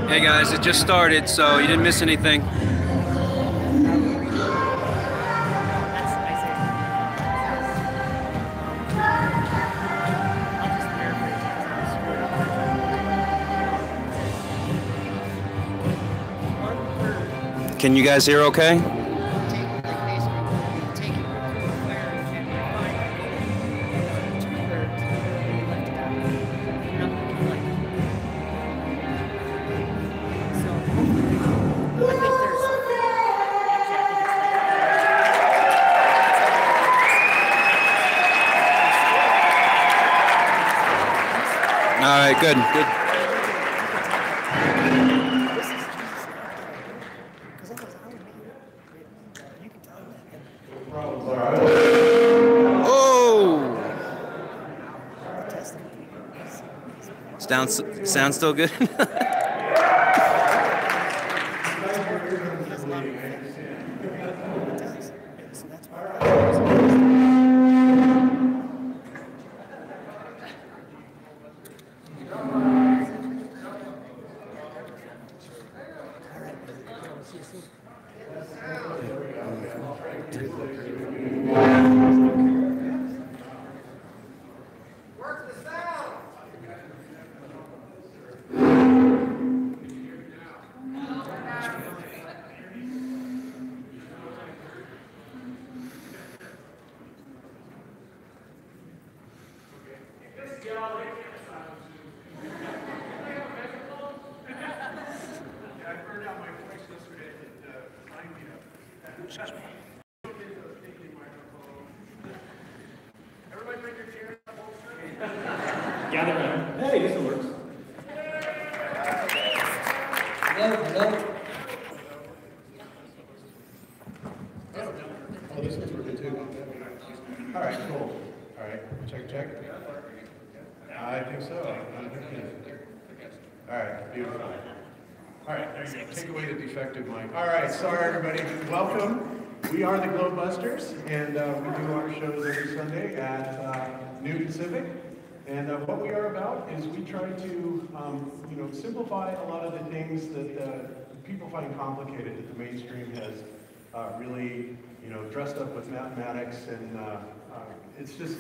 Hey guys, it just started, so you didn't miss anything. Can you guys hear okay? All right, good, good. Oh! Sounds still good? Gather around. Hey, this works. Hello. Oh, this one's working too. All right, cool. All right, check. I think so. All right, beautiful. All right, take away the defective mic. All right, sorry everybody. Welcome. We are the Globebusters, and we do our shows every Sunday at noon Pacific. And what we are about is we try to, simplify a lot of the things that people find complicated that the mainstream has really, dressed up with mathematics, and it's just,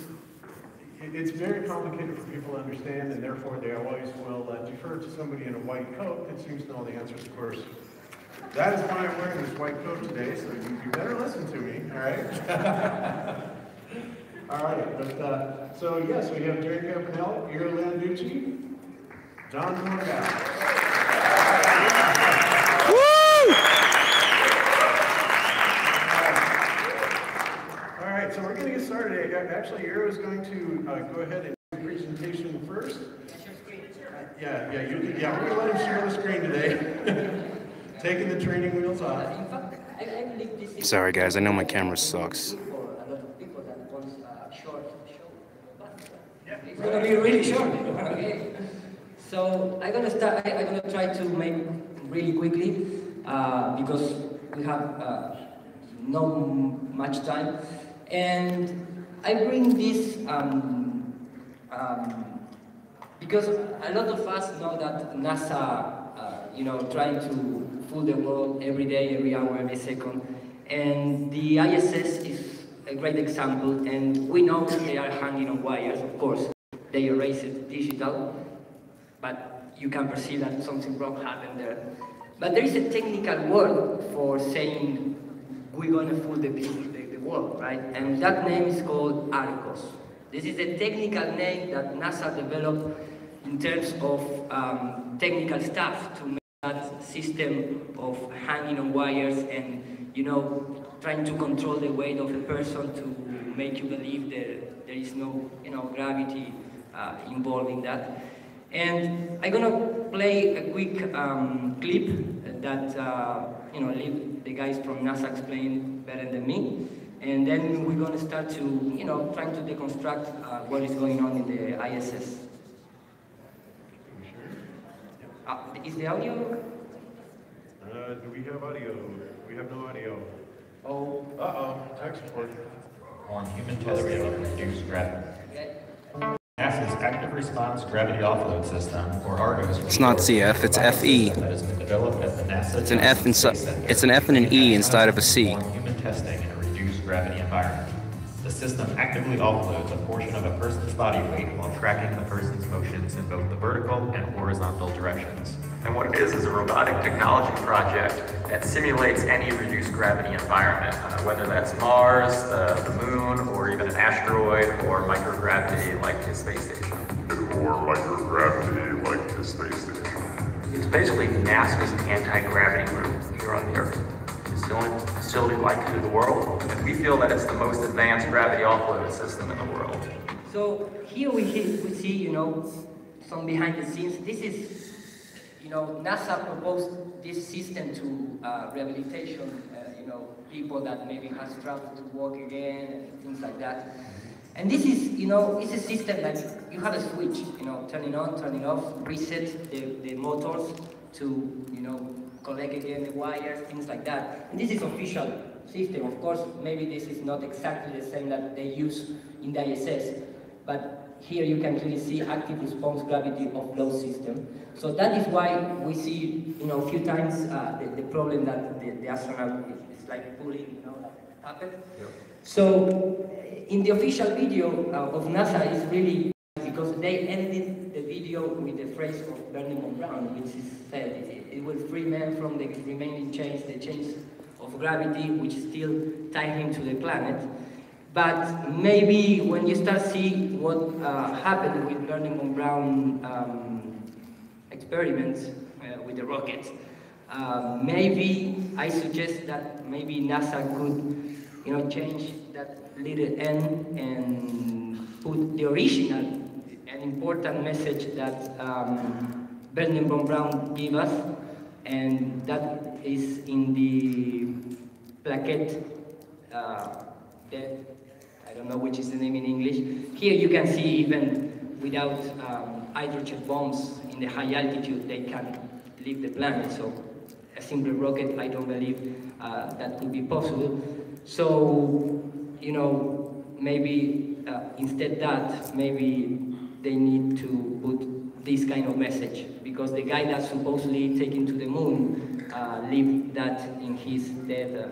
it's very complicated for people to understand, and therefore they always will defer to somebody in a white coat that seems to know the answers, of course. That is why I'm wearing this white coat today, so you better listen to me, all right? All right, but so we have Jerry Campanella, Ira Landucci, John Morgan. Woo! All right, so we're going to get started. Actually, Ira is going to go ahead and do the presentation first. Yeah, we're going to let him share the screen today. Taking the training wheels off. Sorry guys, I know my camera sucks. It's going to be really short. Okay. So I'm going to try to make really quickly because we have not much time. And I bring this because a lot of us know that NASA, trying to fool the world every day, every hour, every second. And the ISS is a great example, and we know they are hanging on wires, of course. They erase it digital, but you can perceive that something wrong happened there. But there is a technical word for saying we're going to fool the world, right? And that name is called ARCOS. This is a technical name that NASA developed in terms of technical stuff to make that system of hanging on wires and, trying to control the weight of a person to make you believe that there is no, gravity involved in that. And I'm gonna play a quick clip that, the guys from NASA explain better than me. And then we're gonna start to, trying to deconstruct what is going on in the ISS. Is the audio? Do we have audio? We have no audio. Oh. Tech support. On human television, use gravity. NASA's active Active Response Gravity Offload System, or ARGOS. It's not CF, it's FE. That has been developed at the NASA It's an F inside. It's an F and an E inside of a C. Human testing in a reduced gravity environment. The system actively offloads a portion of a person's body weight while tracking the person's motions in both the vertical and horizontal directions. And what it is a robotic technology project that simulates any reduced gravity environment, whether that's Mars, the moon, or even an asteroid, or microgravity like the space station. It's basically NASA's anti-gravity group here on the Earth. It's the only facility like it in the world, and we feel that it's the most advanced gravity offload system in the world. So here we see, you know, some behind the scenes. This is, you know, NASA proposed this system to rehabilitation, you know, people that maybe has struggled to walk again and things like that. And this is, you know, it's a system that you have a switch, you know, turning on, turning off, reset the motors to, you know, collect again the wires, things like that. And this is official system. Of course, maybe this is not exactly the same that they use in the ISS, but here you can clearly see active response gravity offload system. So that is why we see, you know, a few times the problem that the astronaut is like pulling, you know, like puppet. Yep. So in the official video of NASA is really because they ended the video with the phrase of Bernard von Braun, which is said it will free man from the remaining chains, the chains of gravity, which still tie him to the planet. But maybe when you start seeing what happened with Bernard von Braun experiments with the rocket, maybe I suggest that maybe NASA could, you know, change that little N and put the original and important message that Bernard von Braun gave us, and that is in the plaquette that I don't know which is the name in English. Here you can see even without hydrogen bombs in the high altitude, they can leave the planet. So a simple rocket, I don't believe that could be possible. So, you know, maybe instead that, maybe they need to put this kind of message, because the guy that's supposedly taken to the moon lived that in his dead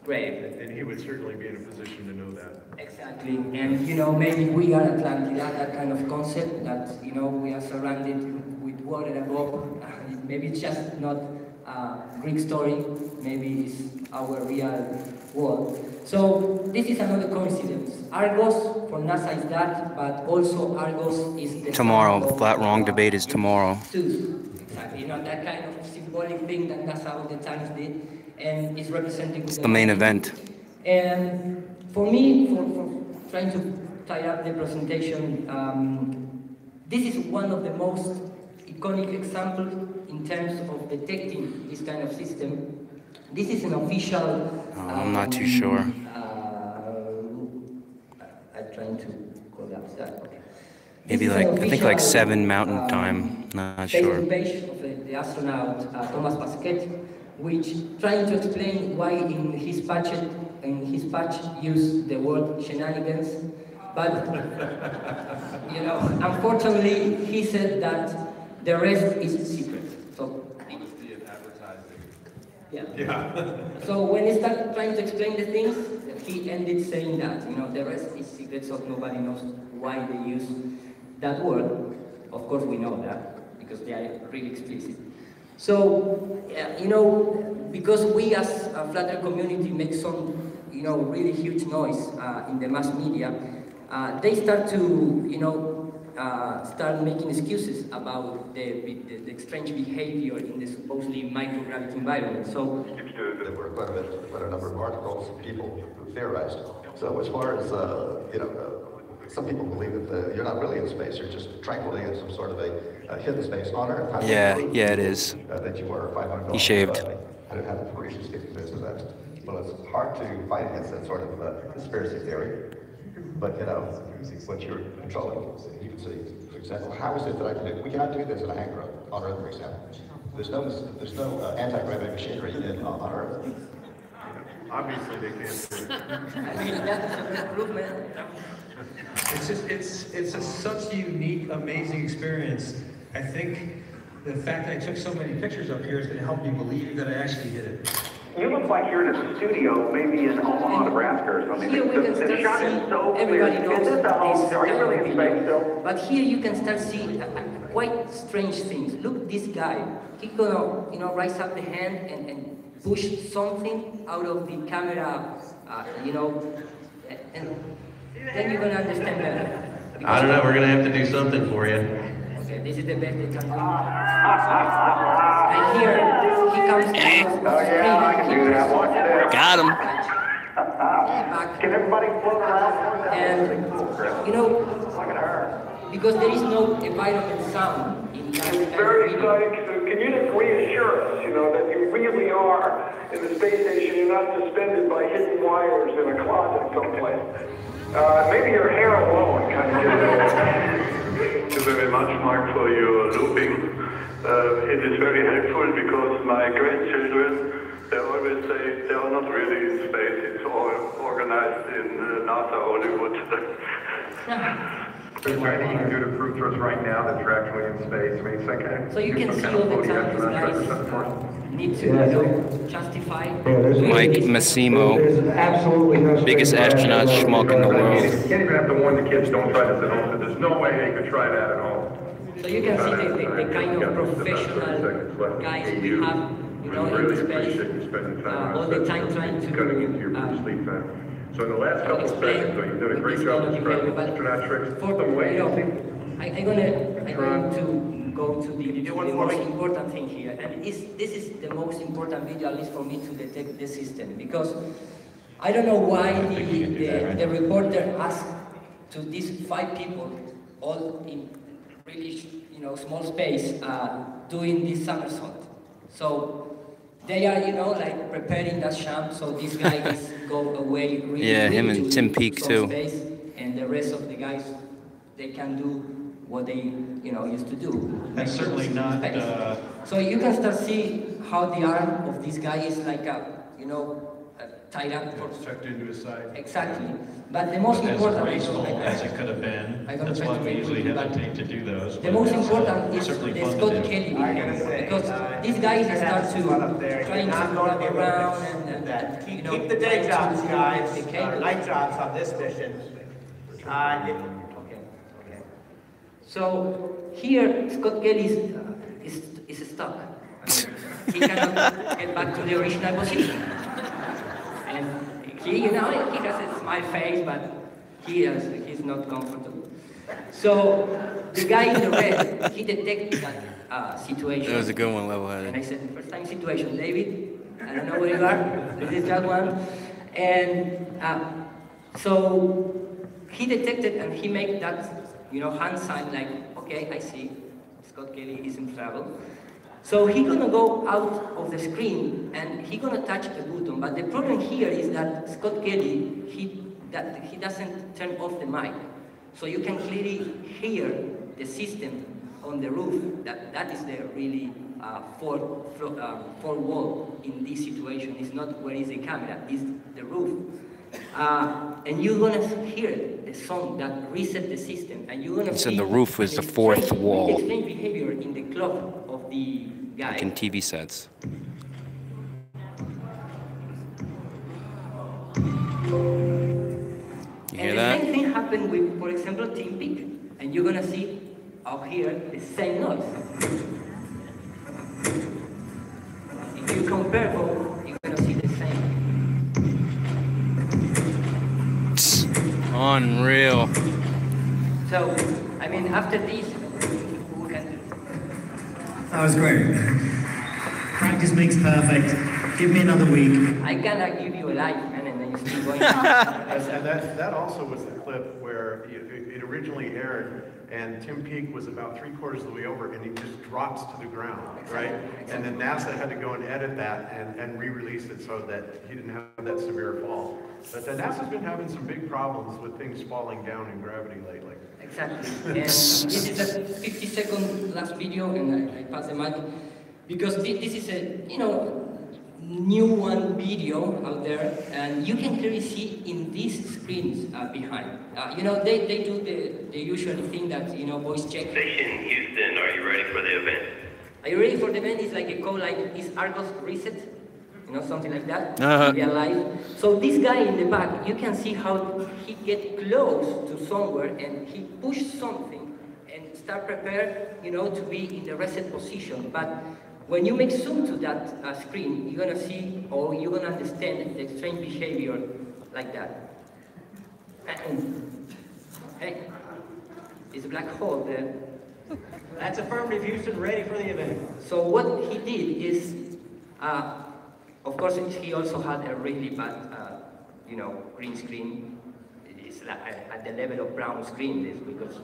grave. And he would certainly be in a position to know that. Exactly, and you know, maybe we are Atlantida, that kind of concept that, you know, we are surrounded with water above. Maybe it's just not Greek story, maybe it's our real world. So this is another coincidence. Argos for NASA is that, but also Argos is the Tomorrow, flat wrong debate is tomorrow. Exactly, you know, that kind of symbolic thing that NASA all the times did, and it's representing. It's the main event. And for me, for trying to tie up the presentation, this is one of the most iconic examples in terms of detecting this kind of system. This is an official... I'm not too sure. I'm trying to collapse that. Okay. Maybe like, I think like 7 mountain time, not sure. Page of the astronaut Thomas Pasquet, which trying to explain why in his patch used the word shenanigans, but you know, unfortunately he said that the rest is secret. So Honesty and advertising. yeah. So when he started trying to explain the things, he ended saying that, you know, the rest is secret, so nobody knows why they use that word. Of course we know that, because they are really explicit. So, you know, because we as a flat earth community make some, you know, really huge noise in the mass media, they start to, you know, start making excuses about the strange behavior in the supposedly microgravity environment. So there were quite a number of articles, people who theorized. So as far as, you know, some people believe that you're not really in space, you're just tranquilly in some sort of a hidden space on Earth. Yeah, it is. That you are 500 He shaved. I don't have the information to get into that. Well, it's hard to fight against that sort of conspiracy theory. But, you know, what you're controlling, you can see, for example, how is it that I can do, we cannot do this in a hangar on Earth, for example. There's no anti-gravity machinery on Earth. Obviously they can't do it. I mean, that's an improvement. It's such a unique, amazing experience. I think the fact that I took so many pictures up here is going to help me believe that I actually did it. You look like you're in a studio, maybe in Omaha, Nebraska or something. Here we can start seeing, everybody knows this Are you really in space still? but here you can start seeing quite strange things. Look, this guy, he's gonna, raise up the hand and push something out of the camera, and then you're gonna understand better. I don't know, we're gonna have to do something for you. Okay, this is the best they can do. And here, he comes to Oh yeah, I can do that. Watch this. Got him. Can everybody float around? And, Look at her. because there is no environment sound in live kind of Very video. exciting. So can you reassure us, that you really are in the space station, you're not suspended by hidden wires in a closet someplace? Maybe your hair alone kind of gives it. Thank you very much, Mark, for your looping. It is very helpful because my grandchildren, they always say they are not really in space. It's all organized in NASA Hollywood. Is there anything you can do to prove to us right now that you're actually in space? I mean, it's like So you can see all the time these guys need to justify. Mike Massimo, biggest astronaut schmuck in the world. You can't even have to warn the kids, don't try this at home. There's no way they could try that at home. So you can see the kind of professional guys we have, in the space, all the time trying to So in the last couple of seconds, you've done a great job describing astronaut tricks. Put them away. I'm going to go to the most important thing here, and this is the most important video, at least for me, to detect the system, because I don't know why the reporter asked to these 5 people, all in really small space, doing this somersault. So they are, like preparing that sham, so this guy is go away really him and Tim Peake too. Space, and the rest of the guys, they can do what they, used to do. That's certainly not. So you can start see how the arm of this guy is like tied up. Tucked into his side. Exactly. But the most important, as graceful as it could have been. That's why we usually hesitate to do those. The most important is the certainly fun Scott to do. Kelly behavior, because these guys start to trying to run around and keep the day jobs, guys, or night jobs on this mission. Okay. So here Scott Kelly is stuck. He cannot get back to the original position. And he, he has a smile face, but he's not comfortable. So the guy in the red, he detected that situation. That was a good one, And level-headed. I said, first time situation, David, I don't know where you are, this is that one. And so he detected and he made that, hand sign like, okay, I see, Scott Kelly is in trouble. So he's gonna go out of the screen and he's gonna touch the button. But the problem here is that Scott Kelly, he doesn't turn off the mic. So you can clearly hear the system on the roof. That is the really fourth wall in this situation. It's not where is the camera, it's the roof. And you're gonna hear the song that reset the system, and you're gonna So see the roof was the fourth wall. Strange behavior in the clock of the guy. Like in TV sets. You hear And that? the same thing happened with, for example, Tim Peake, and you're gonna see out here the same noise. If you compare both, you're gonna see the same. Unreal. So, I mean, after this, who can? That was great. Practice makes perfect. Give me another week. I cannot give you a life, man, and then you still going. And that also was the clip where it originally aired, and Tim Peake was about 3/4 of the way over, and he just drops to the ground, right? And then NASA had to go and edit that and re-release it so that he didn't have that severe fall. But NASA's been having some big problems with things falling down in gravity lately. Exactly. And this is a 50-second last video, and I pass the mic because this is a, new one video out there, and you can clearly see in these screens behind. You know, they do the usual thing that, you know, voice check. Station Houston, are you ready for the event? Are you ready for the event? It's like a call like, is Argos reset? You know, something like that. We are live. So this guy in the back, you can see how he get close to somewhere and he push something and start prepared, you know, to be in the reset position. But when you make zoom to that screen, you're gonna see, or you're gonna understand the strange behavior like that. Hey, it's a black hole there. That's affirmative Houston, ready for the event. So what he did is, of course, he also had a really bad, you know, green screen. It's like at the level of brown screen, this, because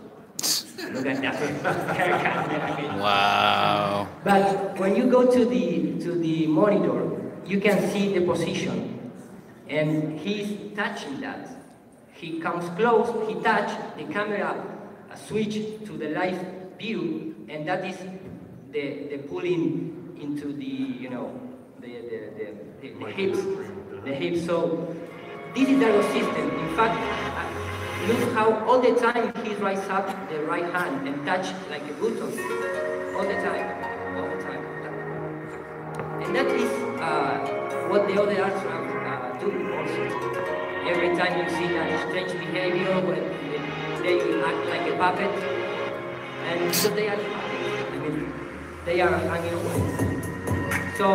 look at that haircut. Wow. But when you go to the monitor, you can see the position, and he's touching that. He comes close, he touch the camera, switch to the live view, and that is the pulling into the, you know, the hips. So this is the system. In fact, look how all the time he raises up the right hand and touch like a button. All the time. And that is what the other arts do also. Every time you see that strange behavior when they act like a puppet, and so they are puppets. I mean, they are hanging away. So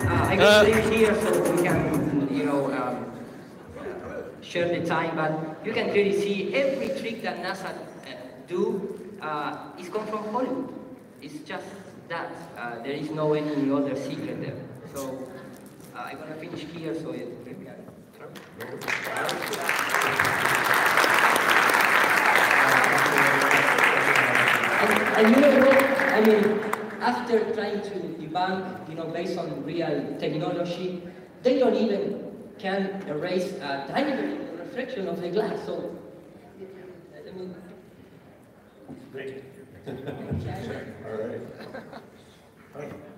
I can leave here so we can, you know, share the time, but you can clearly see every trick that NASA do is come from Hollywood. It's just that. There is no any other secret there. So I'm gonna finish here so you can. And you know what? I mean, after trying to debunk, you know, based on real technology, they don't even can erase a tiny bit of reflection of the glass. So, I mean, great. All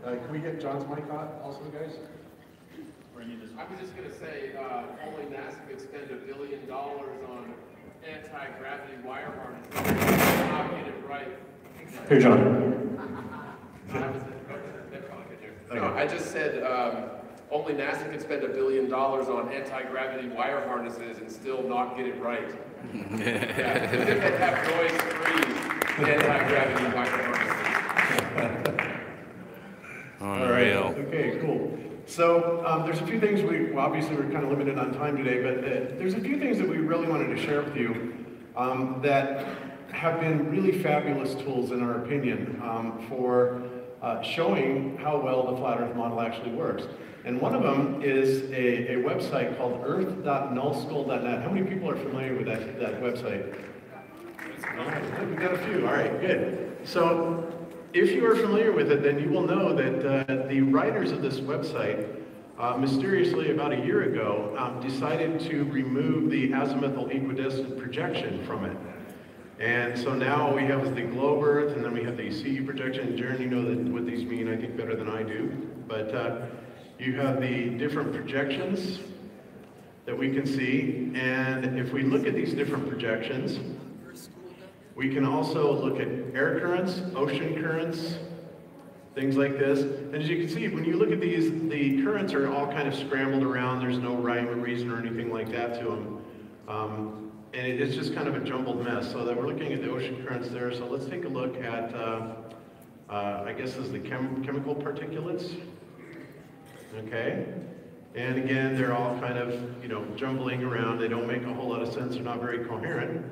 right. Can we get John's mic on also, guys? I was just going to say, only NASA could spend $1 billion on anti-gravity wire harnesses and not get it right. Here, John. No, I just said only NASA could spend $1 billion on anti-gravity wire harnesses and still not get it right. Yeah, because they have noise-free anti-gravity wire harnesses. Unreal. Okay, cool. So there's a few things obviously we're kind of limited on time today, but there's a few things that we really wanted to share with you that have been really fabulous tools in our opinion for showing how well the flat Earth model actually works. And one of them is a website called earth.nullskull.net. How many people are familiar with that website? All right, we've got a few. All right, good. So if you are familiar with it, then you will know that the writers of this website mysteriously about a year ago decided to remove the azimuthal equidistant projection from it. And so now we have the globe Earth, and then we have the CE projection. Jaron, you know what these mean, I think, better than I do. But you have the different projections that we can see. And if we look at these different projections, we can also look at air currents, ocean currents, things like this. And as you can see, when you look at these, the currents are all kind of scrambled around. There's no rhyme or reason or anything like that to them. And it's just kind of a jumbled mess. So that we're looking at the ocean currents there. So let's take a look at, I guess this is the chemical particulates. Okay. And again, they're all kind of, you know, jumbling around. They don't make a whole lot of sense. They're not very coherent.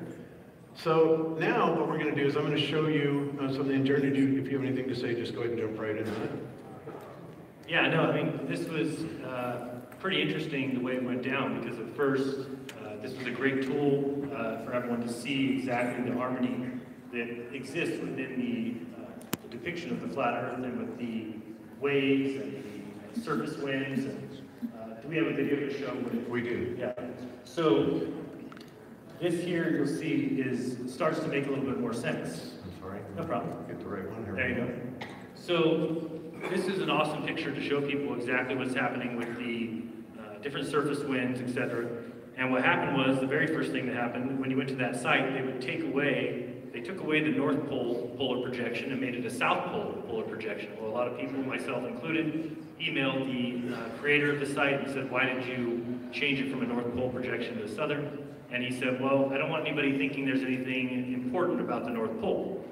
So now what we're going to do is I'm going to show you something. Jaron, if you have anything to say, just go ahead and jump right into it. Yeah, no, I mean, this was pretty interesting the way it went down, because at first this was a great tool for everyone to see exactly the harmony that exists within the depiction of the flat Earth and with the waves and the surface winds. And, do we have a video to show? We do. Yeah. So this here you'll see starts to make a little bit more sense. I'm sorry. No problem. Get the right one here. There you go. So this is an awesome picture to show people exactly what's happening with the different surface winds, etc. And what happened was, the very first thing that happened, when you went to that site, they took away the North Pole polar projection and made it a South Pole polar projection. Well, a lot of people, myself included, emailed the creator of the site and said, why did you change it from a North Pole projection to a Southern? And he said, well, I don't want anybody thinking there's anything important about the North Pole.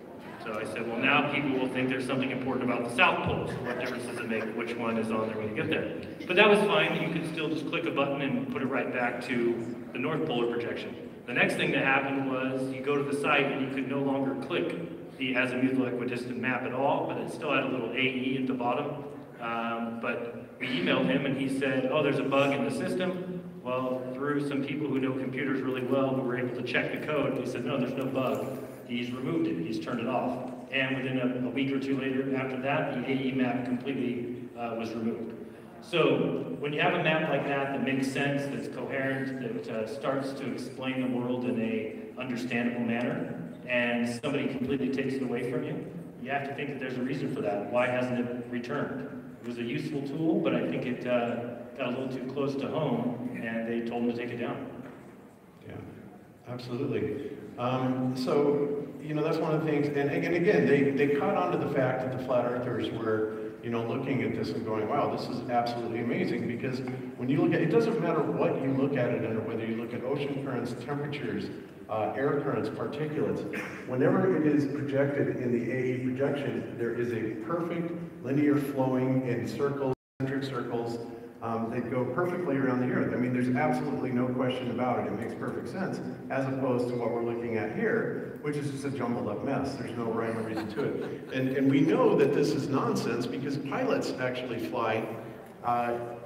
So I said, well, now people will think there's something important about the South Pole. So what difference does it make which one is on there when you get there? But that was fine. You could still just click a button and put it right back to the North Polar projection. The next thing that happened was you go to the site and you could no longer click the azimuthal equidistant map at all, but it still had a little AE at the bottom. But we emailed him and he said, oh, there's a bug in the system. Well, through some people who know computers really well, we were able to check the code. He said, no, there's no bug. He's removed it, he's turned it off. And within a week or two later after that, the AE map completely was removed. So when you have a map like that makes sense, that's coherent, that starts to explain the world in a understandable manner, and somebody completely takes it away from you, you have to think that there's a reason for that. Why hasn't it returned? It was a useful tool, but I think it got a little too close to home, and they told them to take it down. Yeah, absolutely. So, you know, that's one of the things, and again, they caught on to the fact that the flat earthers were, you know, looking at this and going, wow, this is absolutely amazing, because when you look at it, doesn't matter what you look at it under, whether you look at ocean currents, temperatures, air currents, particulates, whenever it is projected in the AE projection, there is a perfect linear flowing in circles, centric circles, that go perfectly around the Earth. I mean, there's absolutely no question about it. It makes perfect sense, as opposed to what we're looking at here, which is just a jumbled up mess. There's no rhyme or reason to it. And we know that this is nonsense because pilots actually fly,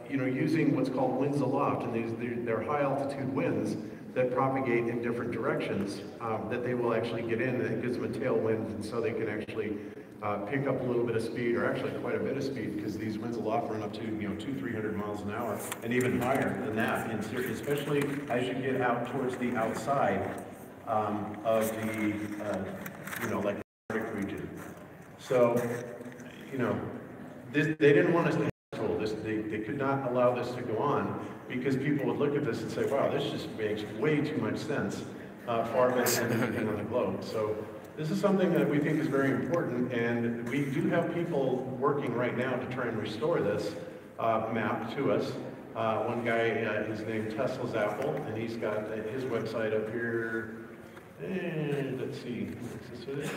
you know, using what's called winds aloft, and they're high altitude winds that propagate in different directions, that they will actually get in, and it gives them a tailwind, and so they can actually pick up a little bit of speed, or actually quite a bit of speed, because these winds aloft run up to, you know, 200-300 miles an hour, and even higher than that, and especially as you get out towards the outside of the, you know, like the Arctic region. So, you know, they didn't want us to control this. They could not allow this to go on, because people would look at this and say, wow, this just makes way too much sense, far better than anything on the globe. So this is something that we think is very important, and we do have people working right now to try and restore this map to us. One guy is named Tesla's Apple, and he's got his website up here. And let's see, is this it?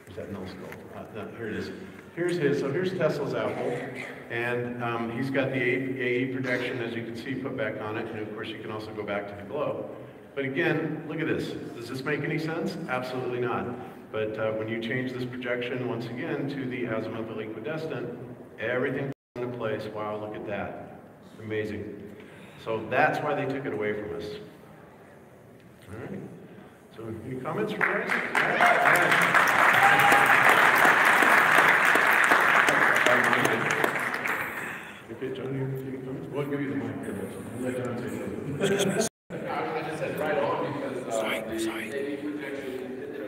Is that nullskull? No, here it is. Here's his. So here's Tesla's Apple, and he's got the AE projection, as you can see, put back on it, and of course you can also go back to the globe. But again, look at this. Does this make any sense? Absolutely not. But when you change this projection once again to the azimuthal equidistant, everything falls into place. Wow, look at that. Amazing. So that's why they took it away from us. All right. So any comments from you guys? Okay, John, you have any comments? We'll give you the mic here. We'll let John say something. I just said right on because the AE projection,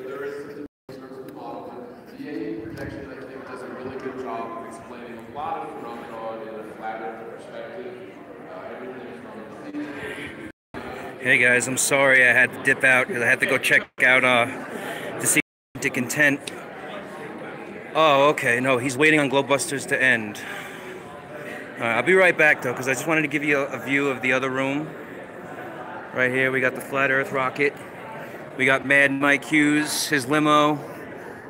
there is some model, but the AE projection, I think, does a really good job of explaining a lot of phenomenon in a flat earth perspective. Everything from Hey guys, I'm sorry I had to dip out because I had to go check out to see Dick Intent. Oh, okay. No, he's waiting on Globebusters to end. I'll be right back though, because I just wanted to give you a view of the other room. Right here, we got the Flat Earth rocket. We got Mad Mike Hughes, his limo.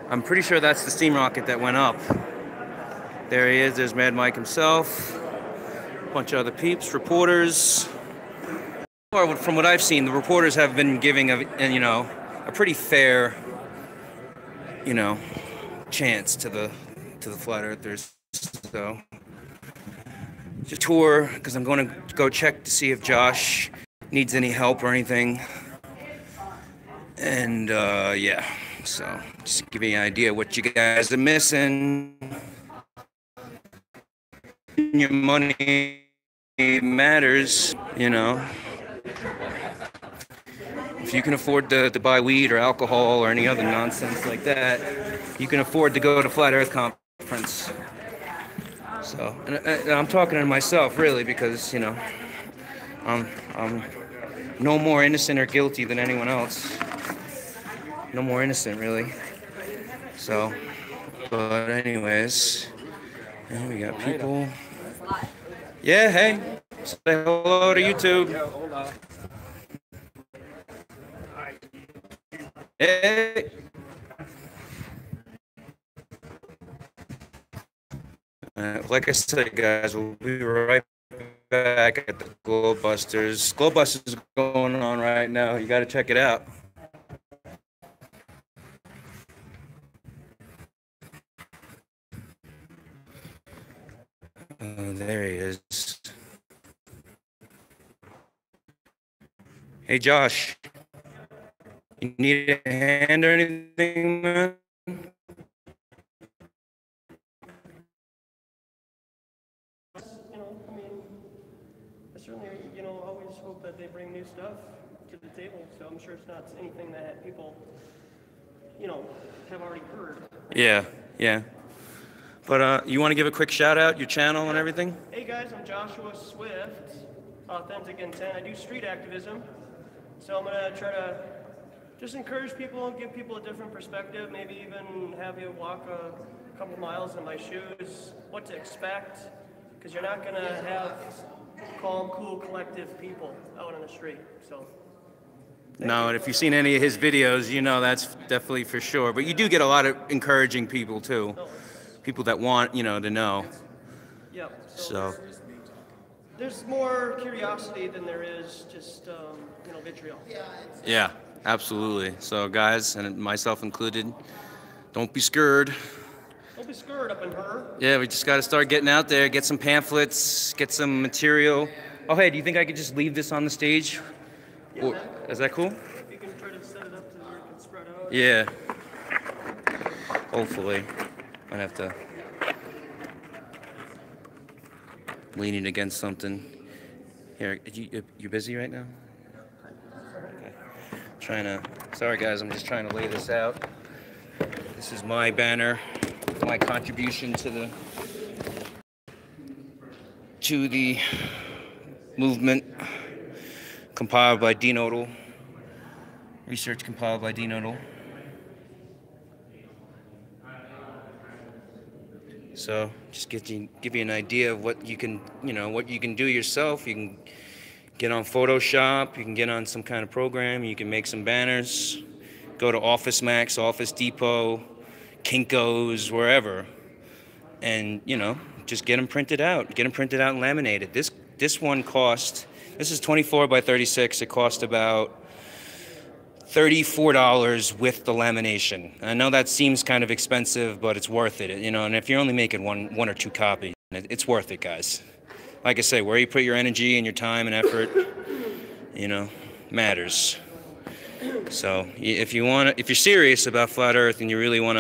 I'm pretty sure that's the steam rocket that went up. There he is. There's Mad Mike himself. A bunch of other peeps, reporters. From what I've seen, the reporters have been giving a pretty fair, chance to the Flat Earthers. So, just tour because I'm going to go check to see if Josh needs any help or anything. And yeah, so just to give you an idea what you guys are missing. Your money matters, If you can afford to buy weed or alcohol or any other nonsense like that, you can afford to go to Flat Earth Conference. So, and I'm talking to myself really because, you know, I'm no more innocent or guilty than anyone else. No more innocent, really. So, but anyways, and we got people. Yeah, hey, say hello to YouTube. Hey. Like I said, guys, we'll be right back at the Globebusters. Globebusters is going on right now. You got to check it out. There he is. Hey, Josh. You need a hand or anything, man? I certainly, always hope that they bring new stuff to the table, so I'm sure it's not anything that people, have already heard. Yeah, yeah. But you want to give a quick shout out, your channel and everything? Hey guys, I'm Joshua Swift, Authentic Intent. I do street activism, so I'm gonna try to just encourage people and give people a different perspective, maybe even have you walk a couple miles in my shoes, what to expect, because you're not gonna have calm, cool, collective people out on the street, so. No, and if you've seen any of his videos, you know that's definitely for sure. But you do get a lot of encouraging people too. People that want, to know. Yep. So. There's more curiosity than there is just, vitriol. Yeah, absolutely. So guys, and myself included, don't be scared. Don't be scared up in her. Yeah, we just got to start getting out there, get some pamphlets, get some material. Oh, hey, do you think I could just leave this on the stage? Yeah, Or, is that cool? You can try to set it up to where it can spread out. Yeah. Hopefully. Might have to lean it against something. Here, you busy right now? Okay. Sorry guys, I'm just trying to lay this out. This is my banner, my contribution to the movement, compiled by D-Nodal. Research compiled by D-Nodal. So just give you an idea of what you can, what you can do yourself. You can get on Photoshop, you can get on some kind of program, you can make some banners, go to Office Max, Office Depot, Kinko's, wherever, and just get them printed out. Get them printed out and laminated. This one cost, this is 24 by 36. It cost about $34 with the lamination. I know that seems kind of expensive, but it's worth it, and if you're only making one or two copies, it's worth it, guys. Like I say, where you put your energy and your time and effort, matters. So if you're serious about flat Earth and you really want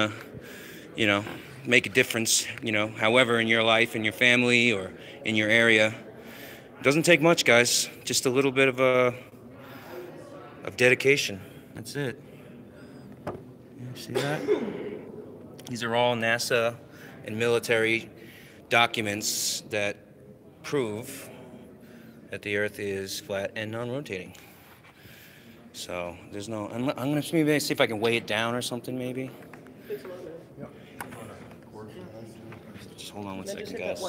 to, make a difference, however in your life, in your family, or in your area, it doesn't take much, guys. Just a little bit of dedication. That's it. You see that? These are all NASA and military documents that prove that the Earth is flat and non-rotating. So there's no. I'm gonna maybe see if I can weigh it down or something, maybe. Just hold on one second, guys.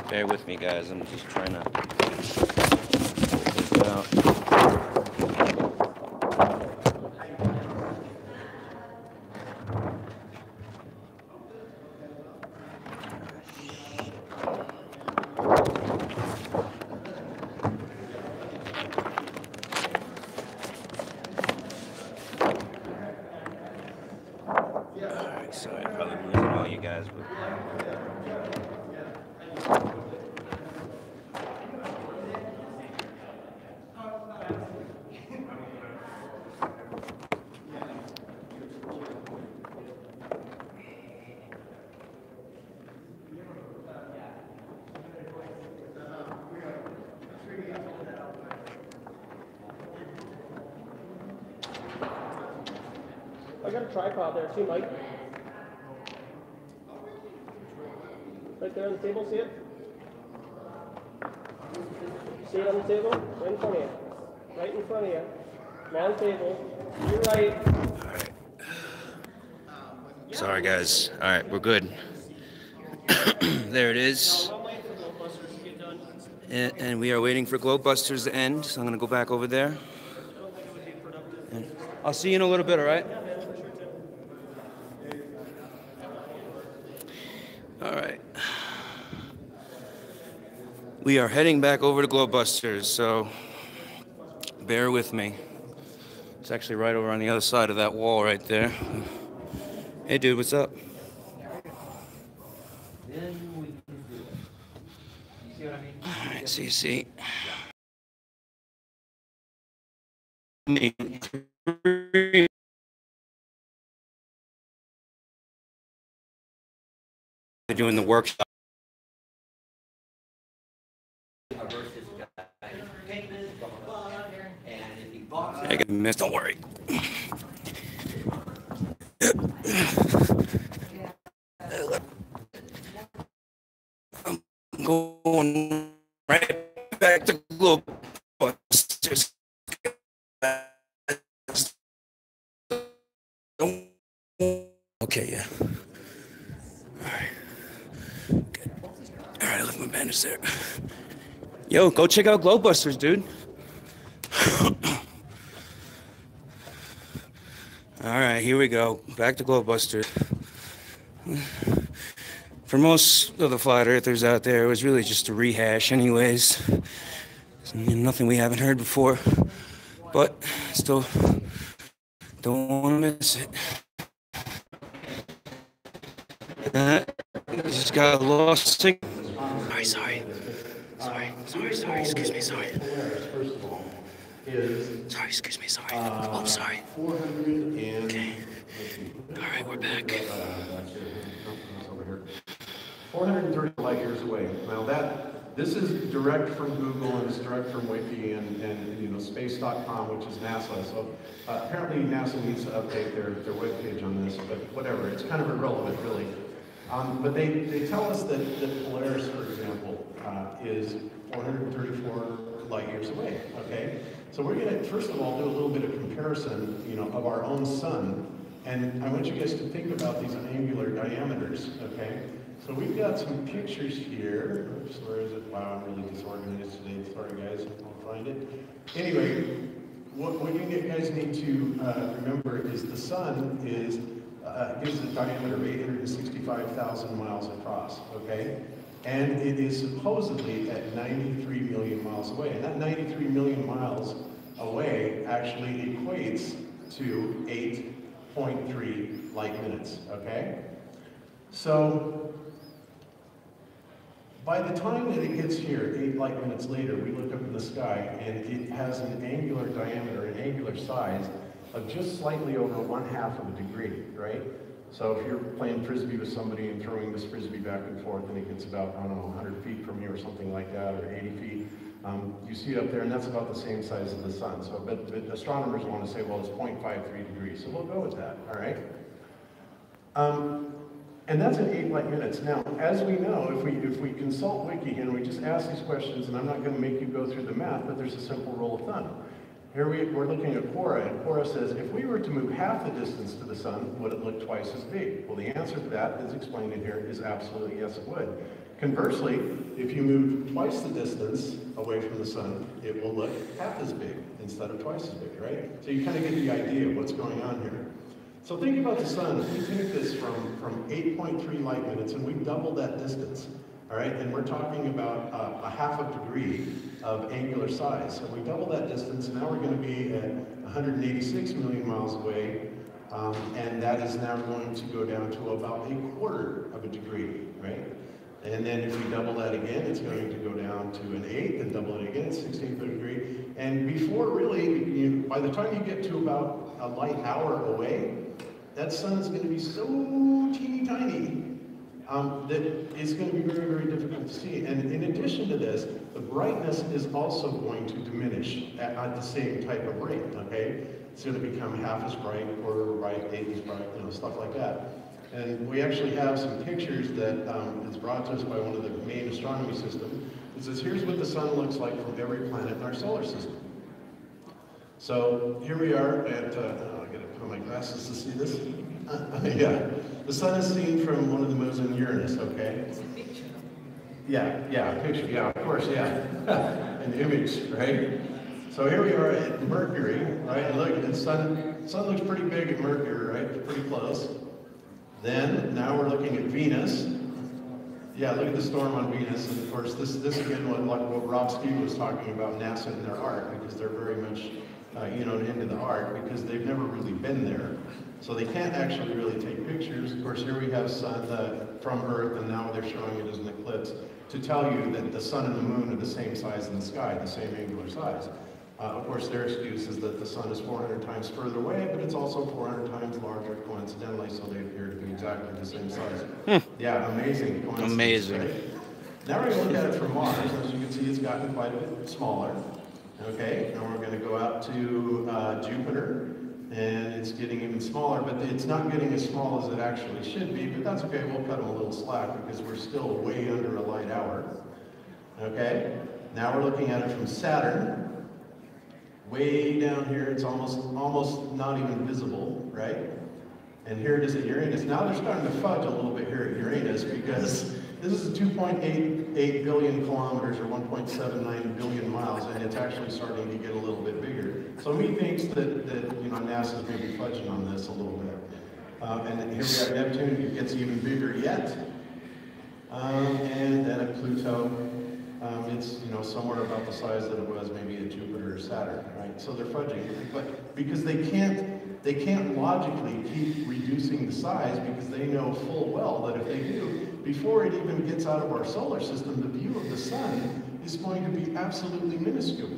Bear with me, guys. I'm just trying to figure it out. Alright, sorry, I probably losing all you guys, but I got a tripod there. See, Mike? Right there on the table, see it? See it on the table? Right in front of you. Right in front of you. Round table. You're right. Sorry, guys. All right, we're good. There it is. And we are waiting for Globebusters to end, so I'm going to go back over there. And I'll see you in a little bit, all right? All right. We are heading back over to Globebusters, so bear with me. It's actually right over on the other side of that wall right there. Hey, dude, what's up? All right, see. They're doing the workshop. I got missed. Don't worry. I'm going right back to Globebusters. Okay, yeah. All right. Good. All right, I left my bandage there. Yo, go check out Globebusters, dude. All right, here we go. Back to Globebusters. For most of the flat earthers out there, it was really just a rehash anyways. Nothing we haven't heard before. But still don't want to miss it. Just got lost. Sorry. Excuse me, sorry. Sorry, excuse me, sorry. Oh, sorry. Okay. All right, we're back. 430 light years away. Now this is direct from Google and it's direct from Wiki and space.com, which is NASA. So apparently NASA needs to update their webpage on this, but whatever, it's kind of irrelevant really. But they tell us that Polaris, for example, is 434 light years away, okay? So we're gonna, first of all, do a little bit of comparison, of our own sun. And I want you guys to think about these angular diameters, okay? So we've got some pictures here. Oops, where is it? Wow, I'm really disorganized today. Sorry, guys, I'll find it. Anyway, what you guys need to remember is the sun gives a diameter of 865,000 miles across, okay? And it is supposedly at 93 million miles away. And that 93 million miles away actually equates to 8.3 light minutes, okay? So, by the time that it gets here, 8 light minutes later, we look up in the sky and it has an angular diameter, an angular size of just slightly over 1/2 of a degree, right? So if you're playing Frisbee with somebody and throwing this Frisbee back and forth and it gets about, I don't know, 100 feet from you or something like that, or 80 feet, you see it up there and that's about the same size as the sun. So, but astronomers want to say, well, it's 0.53 degrees, so we'll go with that, all right? And that's in 8 light minutes. Now, as we know, if we consult Wiki and we just ask these questions, and I'm not going to make you go through the math, but there's a simple rule of thumb. Here we're looking at Quora, and Quora says, if we were to move half the distance to the sun, would it look twice as big? Well, the answer to that, as explained in here, is absolutely yes, it would. Conversely, if you move twice the distance away from the sun, it will look half as big instead of twice as big, right? So you kind of get the idea of what's going on here. So think about the sun. If we take this from 8.3 light minutes and we double that distance, all right, and we're talking about a 1/2 degree of angular size. So we double that distance, now we're going to be at 186 million miles away, and that is now going to go down to about 1/4 of a degree, right? And then if we double that again, it's going to go down to an 1/8, and double it again, 1/16 of a degree. And before really, by the time you get to about a light hour away, that sun is going to be so teeny tiny that it's going to be very, very difficult to see. And in addition to this, the brightness is also going to diminish at the same type of rate, okay? it's going to become half as bright, quarter bright, eighth as bright, you know, stuff like that. And we actually have some pictures that is brought to us by one of the main astronomy systems. It says, here's what the sun looks like from every planet in our solar system. So here we are at, I gotta put on my glasses to see this. Yeah, the sun is seen from one of the moons in Uranus, okay? Yeah, picture, yeah, of course, yeah. An image, right? So here we are at Mercury, right? And look, the sun looks pretty big at Mercury, right? It's pretty close. Then, now we're looking at Venus. Yeah, look at the storm on Venus. And of course, this again, what Rob Steve was talking about, NASA and their art, because they're very much, into the art, because they've never really been there. So they can't actually really take pictures. Of course, here we have sun from Earth, and now they're showing it as an eclipse to tell you that the sun and the moon are the same size in the sky, the same angular size. Of course, their excuse is that the sun is 400 times further away, but it's also 400 times larger coincidentally, so they appear to be exactly the same size. Yeah, amazing coincidence. Amazing. Right? Now we're going to look at it from Mars. As you can see, it's gotten quite a bit smaller. Okay, and we're going to go out to Jupiter, and it's getting even smaller, but it's not getting as small as it actually should be, but that's okay. We'll cut them a little slack because we're still way under a light hour. Okay, now we're looking at it from Saturn. Way down here, it's almost not even visible, right? And here it is at Uranus. Now they're starting to fudge a little bit here at Uranus because this is 2.88 billion kilometers or 1.79 billion miles, and it's actually starting to get a little bit bigger. So methinks that NASA's maybe fudging on this a little bit. And then here we have Neptune. It gets even bigger yet. And then at Pluto, it's somewhere about the size that it was maybe at Jupiter or Saturn, right? So they're fudging, but because they can't logically keep reducing the size because they know full well that if they do, before it even gets out of our solar system, the view of the sun is going to be absolutely minuscule.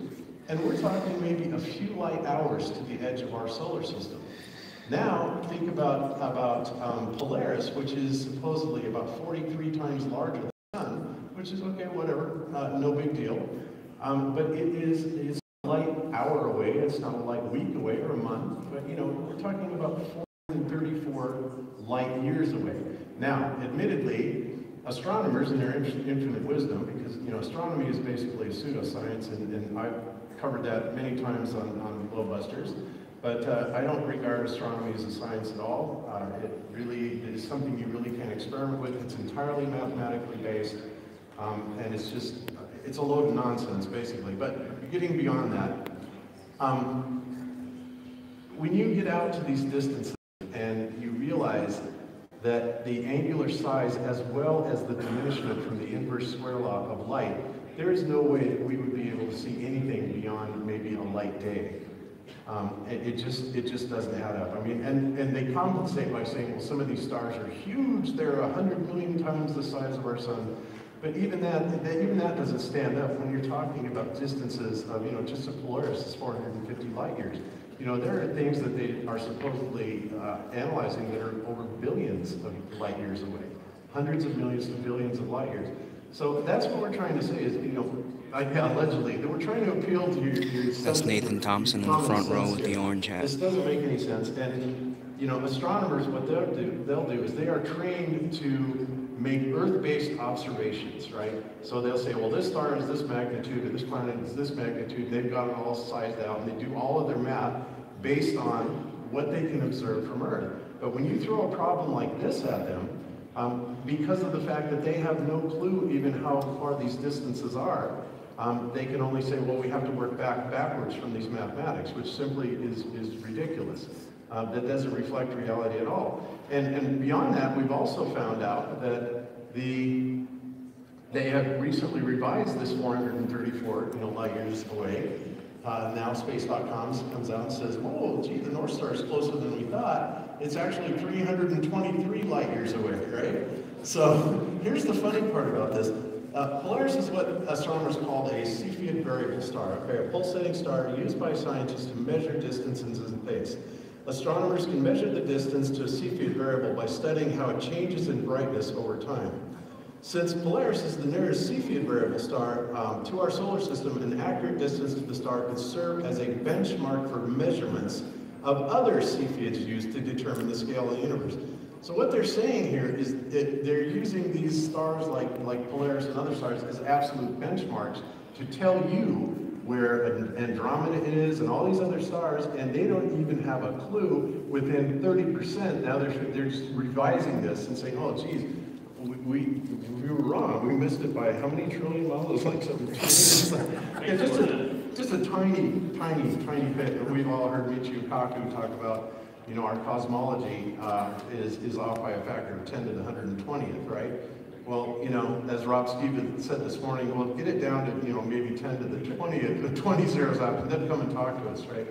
And we're talking maybe a few light hours to the edge of our solar system. Now, think about Polaris, which is supposedly about 43 times larger than the sun, which is okay, whatever, no big deal. But it's a light hour away, it's not a light week away or a month, but we're talking about 434 light years away. Now, admittedly, astronomers in their infinite wisdom, because astronomy is basically a pseudoscience, and I've covered that many times on Globebusters, but I don't regard astronomy as a science at all. It really is something you really can't experiment with. It's entirely mathematically based. And it's a load of nonsense, basically. But getting beyond that, when you get out to these distances and you realize that the angular size, as well as the diminishment from the inverse square law of light, there is no way that we would be able to see anything beyond maybe a light day. It just doesn't add up. I mean, and they compensate by saying, well, some of these stars are huge. They're 100 million times the size of our sun. But even that doesn't stand up when you're talking about distances of, just a Polaris is 450 light years. There are things that they are supposedly analyzing that are over billions of light years away, hundreds of millions to billions of light years. So that's what we're trying to say is, allegedly, that we're trying to appeal to your That's Nathan Thompson in the front row with the orange hat. This doesn't make any sense. And, astronomers, what they'll do is they are trained to make Earth-based observations, right? So they'll say, well, this star is this magnitude, or this planet is this magnitude, and they've got it all sized out, and they do all of their math based on what they can observe from Earth. But when you throw a problem like this at them, because of the fact that they have no clue even how far these distances are, they can only say, well, we have to work backwards from these mathematics, which simply is ridiculous. That doesn't reflect reality at all. And beyond that, we've also found out that they have recently revised this 434 light years away. Now Space.com comes out and says, oh, gee, the North Star is closer than we thought. It's actually 323 light years away, right? So here's the funny part about this. Polaris is what astronomers call a Cepheid variable star, okay, a pulsating star used by scientists to measure distances in space. Astronomers can measure the distance to a Cepheid variable by studying how it changes in brightness over time. Since Polaris is the nearest Cepheid variable star to our solar system, an accurate distance to the star can serve as a benchmark for measurements of other Cepheids used to determine the scale of the universe. So what they're saying here is that they're using these stars like Polaris and other stars as absolute benchmarks to tell you where Andromeda is and all these other stars, and they don't even have a clue within 30%. Now they're just revising this and saying, oh geez, we were wrong. We missed it by how many trillion miles? Like something. Just a tiny bit. We've all heard Michio Kaku talk about, you know, our cosmology is off by a factor of 10 to the 120th, right? Well, you know, as Rob Stevens said this morning, well, get it down to, you know, maybe 10 to the 20th, the 20 zeros out, and then come and talk to us, right?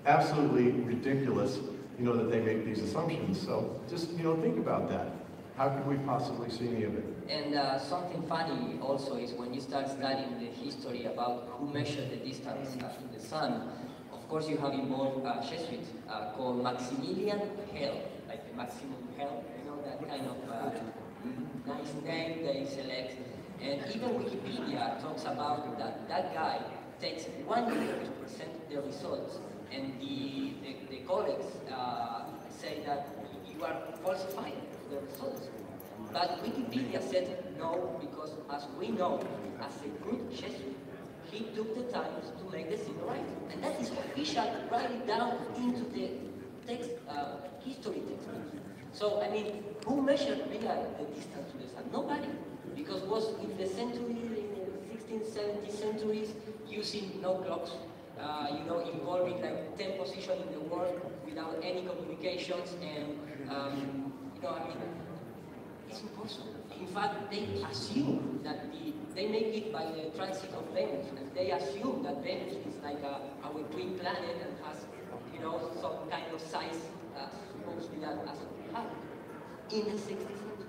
Absolutely ridiculous, you know, that they make these assumptions. So just, you know, think about that. How could we possibly see any of it? And something funny also is when you start studying the history about who measured the distance to the sun. Of course, you have involved a Jesuit called Maximilian Hell, like the maximum hell, you know, that kind of nice name they select. And even Wikipedia talks about that guy takes 1 year to present the results, and the colleagues say that you are falsifying the results. But Wikipedia said no, because as we know, as a good Jesuit, he took the time to make the thing right. And that is official, write it down into the text, history textbooks. So, I mean, who measured the distance to the sun? Nobody. Because it was in the century, in the 16th, 17th centuries, using no clocks, you know, involving like 10 positions in the world without any communications, and, you know, I mean, it's impossible. In fact, they assume that they make it by the transit of Venus, and they assume that Venus is like our twin planet and has, you know, some kind of size supposed to be as we have in the 60th century,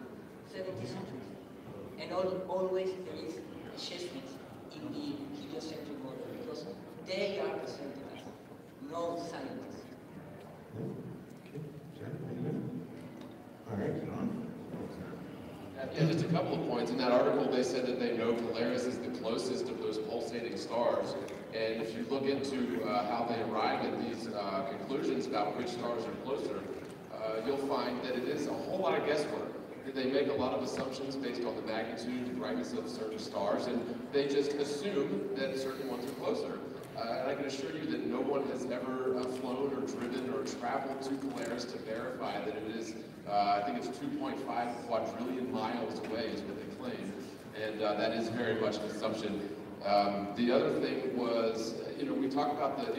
70th century. And always there is Jesuits in the heliocentric model, because they are presented as no scientists. All right, John. Yeah, just a couple of points. In that article, they said that they know Polaris is the closest of those pulsating stars. And if you look into how they arrive at these conclusions about which stars are closer, you'll find that it is a whole lot of guesswork. They make a lot of assumptions based on the magnitude and brightness of certain stars, and they just assume that certain ones are closer. And I can assure you that no one has ever flown or driven or traveled to Polaris to verify that it is, I think it's 2.5 quadrillion miles away is what they claim. And that is very much an assumption. The other thing was, you know, we talk about the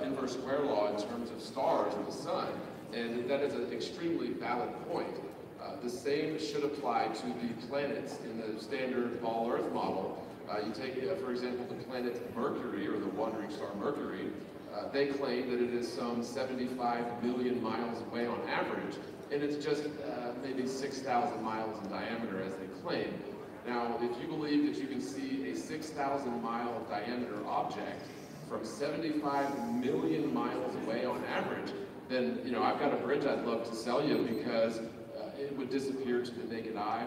inverse square law in terms of stars and the sun, and that is an extremely valid point. The same should apply to the planets in the standard ball Earth model. You take, for example, the planet Mercury, or the wandering star Mercury. They claim that it is some 75 million miles away on average, and it's just maybe 6,000 miles in diameter, as they claim. Now, if you believe that you can see a 6,000 mile diameter object from 75 million miles away on average, then, you know, I've got a bridge I'd love to sell you, because it would disappear to the naked eye,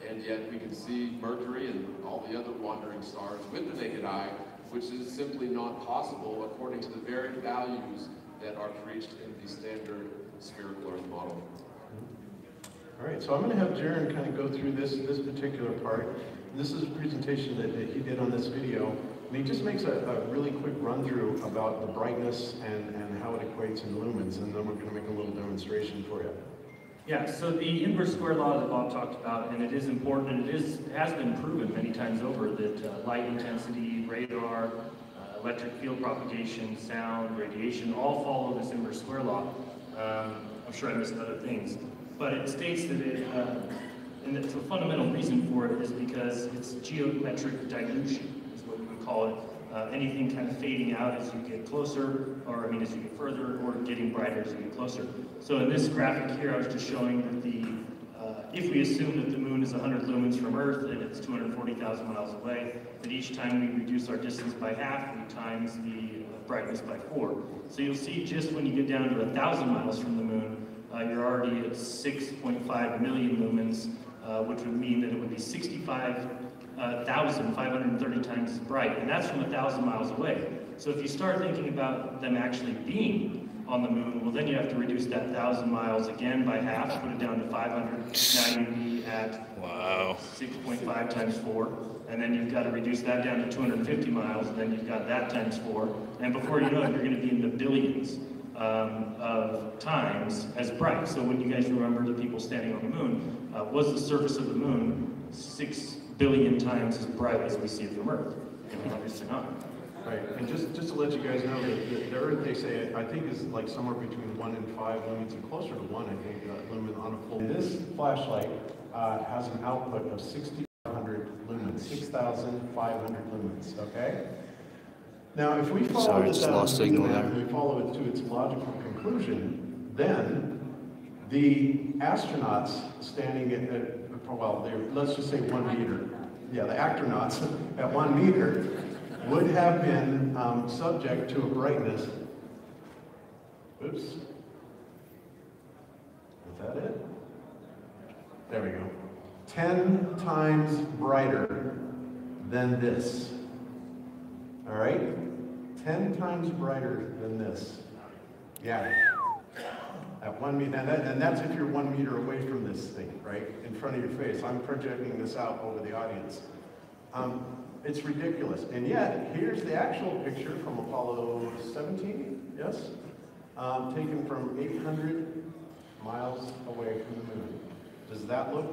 and yet we can see Mercury and all the other wandering stars with the naked eye, which is simply not possible according to the very values that are preached in the standard spherical Earth model. All right, so I'm going to have Jaron kind of go through this particular part. This is a presentation that he did on this video, and he just makes a really quick run through about the brightness and how it equates in lumens, and then we're going to make a little demonstration for you. Yeah, so the inverse square law that Bob talked about, and it is important, and it has been proven many times over that light intensity, radar, electric field propagation, sound, radiation, all follow this inverse square law. I'm sure I missed other things. But it states that and the fundamental reason for it is because it's geometric dilution, is what you would call it. Anything kind of fading out as you get closer, or I mean as you get further, or getting brighter as you get closer. So in this graphic here, I was just showing that if we assume that the moon is 100 lumens from Earth and it's 240,000 miles away, that each time we reduce our distance by half, we times the brightness by 4. So you'll see just when you get down to 1,000 miles from the moon, you're already at 6.5 million lumens, which would mean that it would be 65,530 times as bright, and that's from 1,000 miles away. So if you start thinking about them actually being on the moon. Well, then you have to reduce that 1,000 miles again by half, put it down to 500. Now you'd be at 6.5 times 4. And then you've got to reduce that down to 250 miles, and then you've got that times 4. And before you know it, you're going to be in the billions of times as bright. So when you guys remember the people standing on the moon, was the surface of the moon 6 billion times as bright as we see it from Earth? And obviously not. Right, and just to let you guys know that the Earth, they say, I think is like somewhere between 1 and 5 lumens, and closer to 1, I think, lumen on a full. This flashlight has an output of 6,500 lumens, 6,500 lumens, okay? Now, if we follow this out and we follow it to its logical conclusion, then the astronauts standing at well, let's just say 1 meter, yeah, the astronauts at 1 meter would have been subject to a brightness, oops, is that it? There we go. 10 times brighter than this. All right? 10 times brighter than this. Yeah. At 1 meter, and that's if you're 1 meter away from this thing, right? In front of your face. I'm projecting this out over the audience. It's ridiculous. And yet, here's the actual picture from Apollo 17, yes? Taken from 800 miles away from the moon. Does that look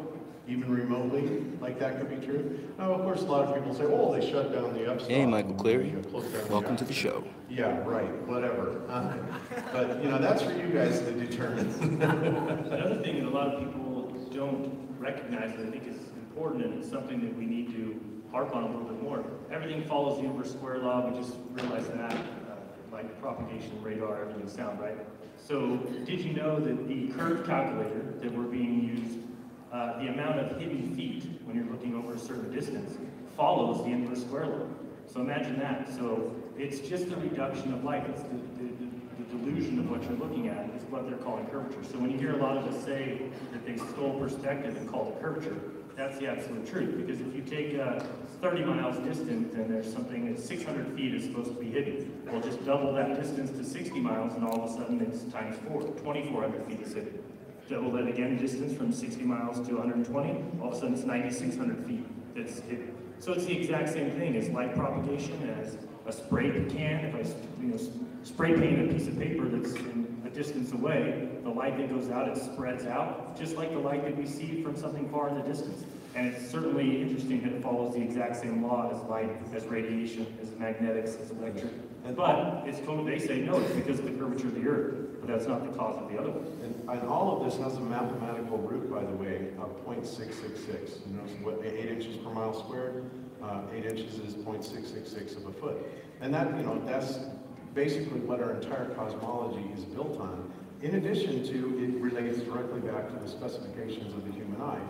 even remotely like that could be true? Now, of course, a lot of people say, oh, they shut down the upstart. Hey, Michael Cleary. Welcome to the show. Yeah, right, whatever. But, you know, that's for you guys to determine. Another thing that a lot of people don't recognize that I think is important, and it's something that we need to harp on a little bit more. Everything follows the inverse square law. We just realized that, like propagation, radar, everything sound, right? So did you know that the curve calculator that we're being used, the amount of hidden feet when you're looking over a certain distance follows the inverse square law? So imagine that. So it's just the reduction of light. It's the delusion of what you're looking at is what they're calling curvature. So when you hear a lot of us say that they stole perspective and called it curvature, that's the absolute truth. Because if you take 30 miles distant, then there's something that's 600 feet is supposed to be hidden. Well, just double that distance to 60 miles, and all of a sudden it's times 4. 2,400 feet is hidden. Double that again, distance from 60 miles to 120, all of a sudden it's 9,600 feet that's hidden. So it's the exact same thing as light propagation, as a spray can. If I spray paint a piece of paper that's a distance away, the light that goes out, it spreads out, just like the light that we see from something far in the distance. And it's certainly interesting that it follows the exact same law as light, as radiation, as magnetics, as electric. But it's totally, they say no, it's because of the curvature of the Earth, but that's not the cause of the other one. And all of this has a mathematical root, by the way, of 0.666. You notice what 8 inches per mile squared? 8 inches is 0.666 of a foot. And that, you know, that's basically what our entire cosmology is built on. In addition to, it relates directly back to the specifications of the human eye.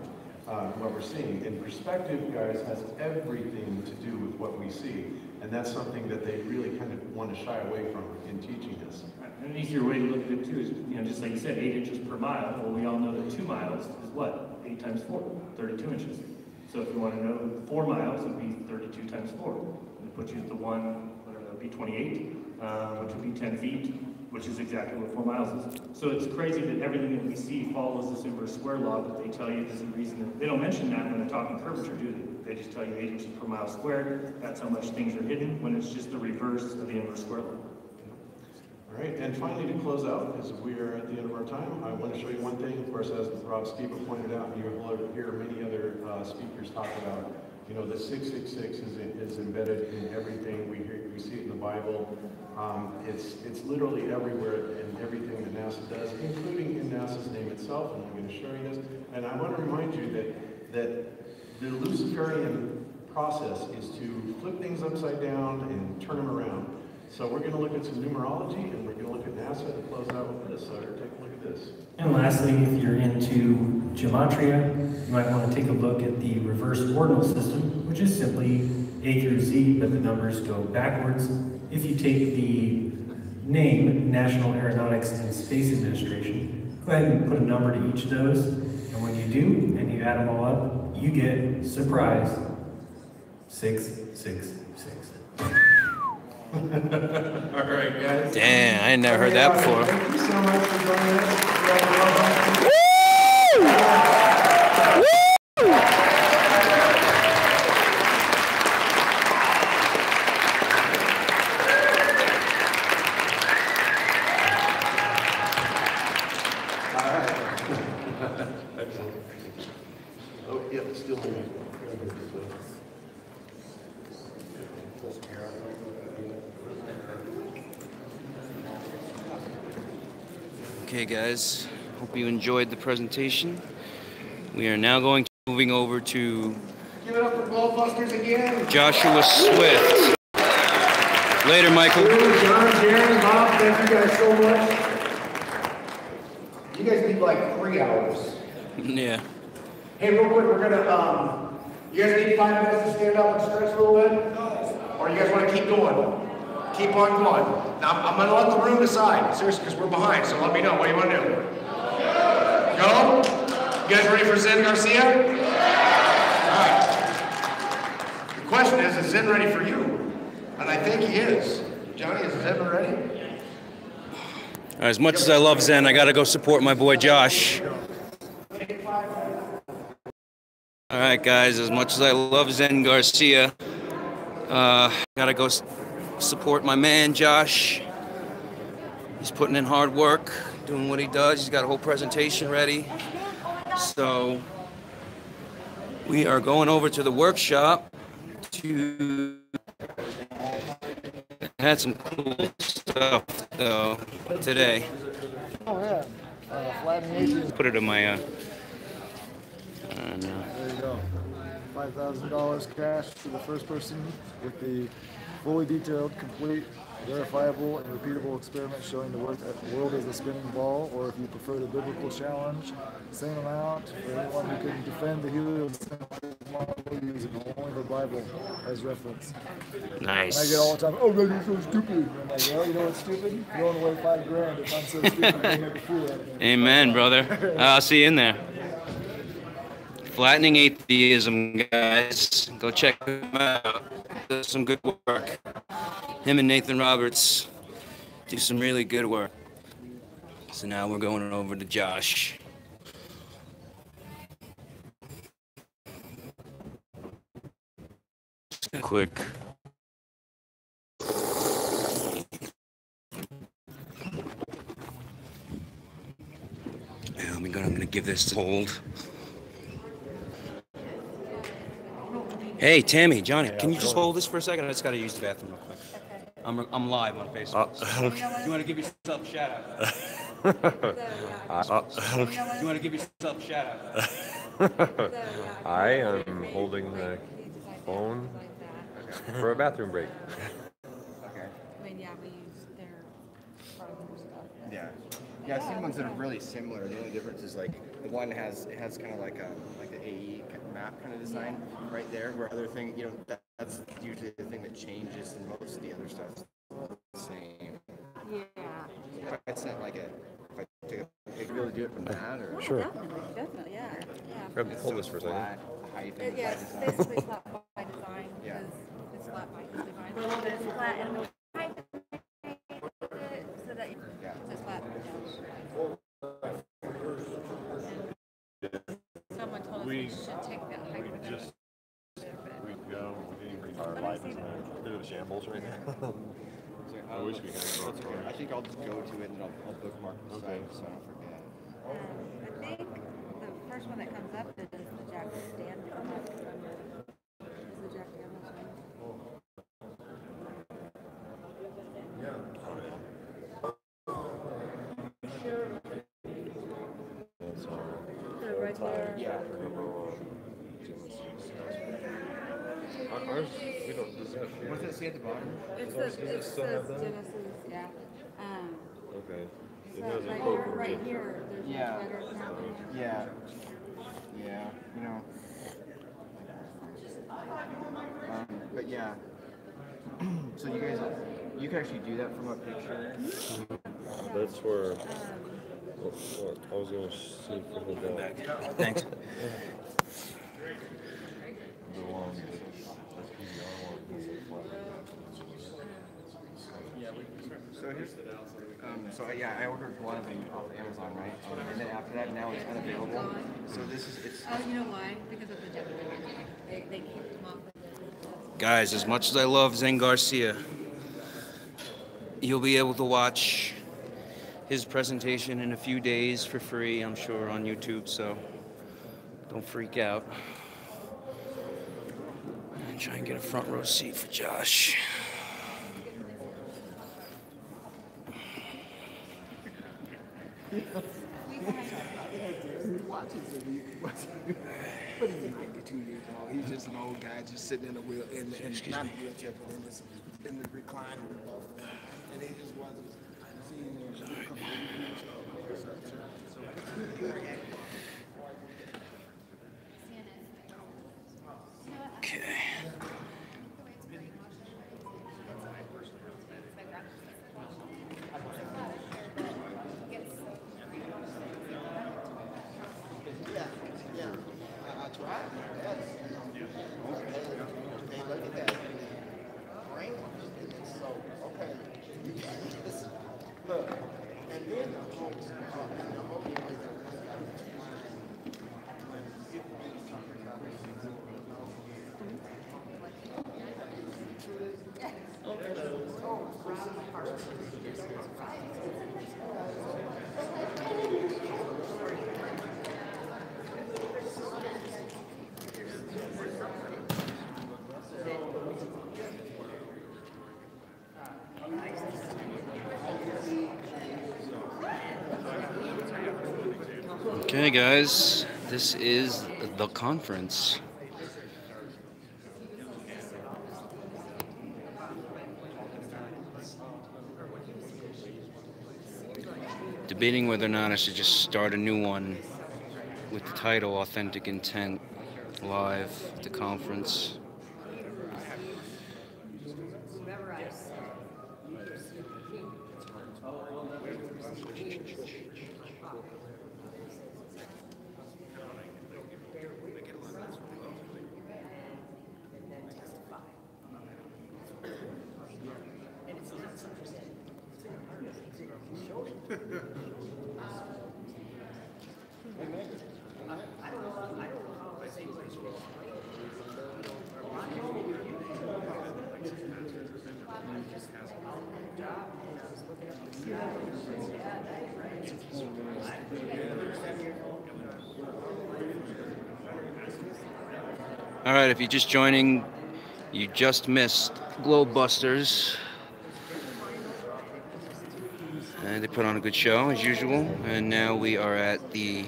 What we're seeing. And perspective, guys, has everything to do with what we see. And that's something that they really kind of want to shy away from in teaching us. And an easier way to look at it too is, you know, just like you said, 8 inches per mile. Well, we all know that 2 miles is what? 8 times 4, 32 inches. So if you want to know 4 miles, it would be 32 times 4. And it puts you at the one, whatever, that would be 28, which would be 10 feet, which is exactly what 4 miles is. So it's crazy that everything that we see follows this inverse square law, but they tell you there's a reason that they don't mention that when they're talking curvature, do they? They just tell you 8 inches per mile squared. That's how much things are hidden, when it's just the reverse of the inverse square law. All right, and finally to close out, as we are at the end of our time, I want to show you one thing. Of course, as Rob Steva pointed out, and you'll hear many other speakers talk about, you know, the 666 is embedded in everything. We see it in the Bible. It's literally everywhere in everything that NASA does, including in NASA's name itself, and I'm going to show you this. And I want to remind you that the Luciferian process is to flip things upside down and turn them around. So we're going to look at some numerology, and we're going to look at NASA to close out with this. So take a look at this. And lastly, if you're into gematria, you might want to take a look at the reverse ordinal system, which is simply A through Z, but the numbers go backwards. If you take the name National Aeronautics and Space Administration, go ahead and put a number to each of those, and when you do, and you add them all up, you get, surprise, 666. All right, guys. Damn, I ain't never heard that before. Thank you so much for joining Oh, yeah, it's still moving. Okay, guys. Hope you enjoyed the presentation. We are now moving over to Give it up for Globebusters again. Joshua Swift. Later, Michael. John, Darren, Bob, thank you guys so much. You guys need like 3 hours. Yeah. Hey, real quick, we're gonna, you guys need 5 minutes to stand up and stretch a little bit? Or you guys wanna keep going? Keep on going. Now, I'm gonna let the room decide, seriously, because we're behind, so let me know. What do you wanna do? Go? You guys ready for Zen Garcia? All right. The question is Zen ready for you? And I think he is. Johnny, is Zen ready? As much as I love Zen, I gotta go support my boy Josh. All right, guys, as much as I love Zen Garcia, gotta go support my man Josh. He's putting in hard work, doing what he does. He's got a whole presentation ready. So we are going over to the workshop to had some cool stuff though today. Oh yeah, flattening. Put it in my There you go. $5,000 cash to the first person with the fully detailed, complete, verifiable, and repeatable experiment showing the world as a spinning ball, or if you prefer the biblical challenge, same amount for anyone who can defend the heliocentric model using only the Bible as reference. Nice. And I get all the time, oh, man, you're so stupid. And I'm like, well, you know what's stupid? Throwing away $5,000 if I'm so stupid, I make a fool out of me. Amen, brother. I'll see you in there. Flattening Atheism, guys. Go check him out. Does some good work. Him and Nathan Roberts do some really good work. So now we're going over to Josh. Quick. I'm gonna give this a hold. Hey, Tammy, Johnny, can you just hold this for a second? I just gotta use the bathroom real quick. I'm live on Facebook. You wanna give yourself a shout out? You wanna give yourself a shout out? I am holding the phone for a bathroom break. Okay. I mean, yeah, we use their phone stuff. Yeah. Yeah, I've seen ones that are really similar. The only difference is like the one has kind of like an AE map kind of design right there, where other thing, you know, that's usually the thing that changes, and most of the other stuff's the same. Yeah. If I sent like if I take you really do it from that, or Sure. Definitely, yeah. Hold this for a second. Height and Yeah, it's basically flat by design, Yeah. because it's flat by design. But it's flat and the height so that it's flat. Someone told us we should take that height. We go. We didn't read our life. It's a bit of a shambles right now. I wish we had. I think I'll just go to it and I'll bookmark the site so I don't forget. I think the first one that comes up is the Jack Daniels one. Is the Jack Daniels one? The regular. Yeah. Ours, we don't. Does that? What does it say at the bottom? It Does says it still have that? Genesis, yeah. Okay. It So has a like quote from right Jacob. here, there's Yeah. much better account. Yeah. Yeah. You know. But yeah. So you guys, you can actually do that from a picture. That's where. I was going to see if we could go back. Thanks. The one, the PBR one is a flat. So here's so yeah, I ordered one of them off Amazon, right? And then after that, now it's unavailable. So this is it's. Oh, you know why? Because of the Japanese. They kicked them off. Guys, as much as I love Zen Garcia, you'll be able to watch his presentation in a few days for free, I'm sure, on YouTube, so don't freak out. And try and get a front row seat for Josh. But he's 92 years old. He's just an old guy, just sitting in a wheel, in not a wheelchair, but in the recliner. And he just wasn't seeing Okay. Okay, guys, this is the conference. Debating whether or not I should just start a new one with the title Authentic Intent live at the conference. All right, if you're just joining, you just missed Globebusters. And they put on a good show, as usual. And now we are at the...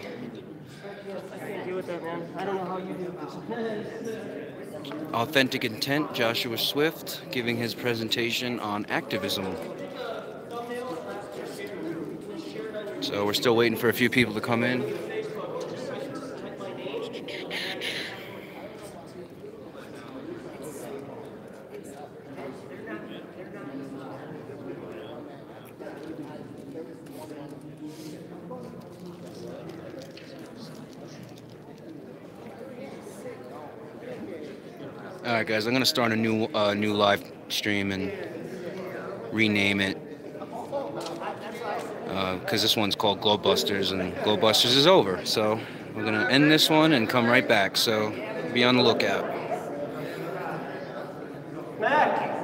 I can't deal with that, man. I don't know how you do this. Authentic Intent, Joshua Swift, giving his presentation on activism. So we're still waiting for a few people to come in. All right, guys, I'm gonna start a new live stream and rename it because this one's called Globebusters, and Globebusters is over. So we're gonna end this one and come right back. So be on the lookout. Mac!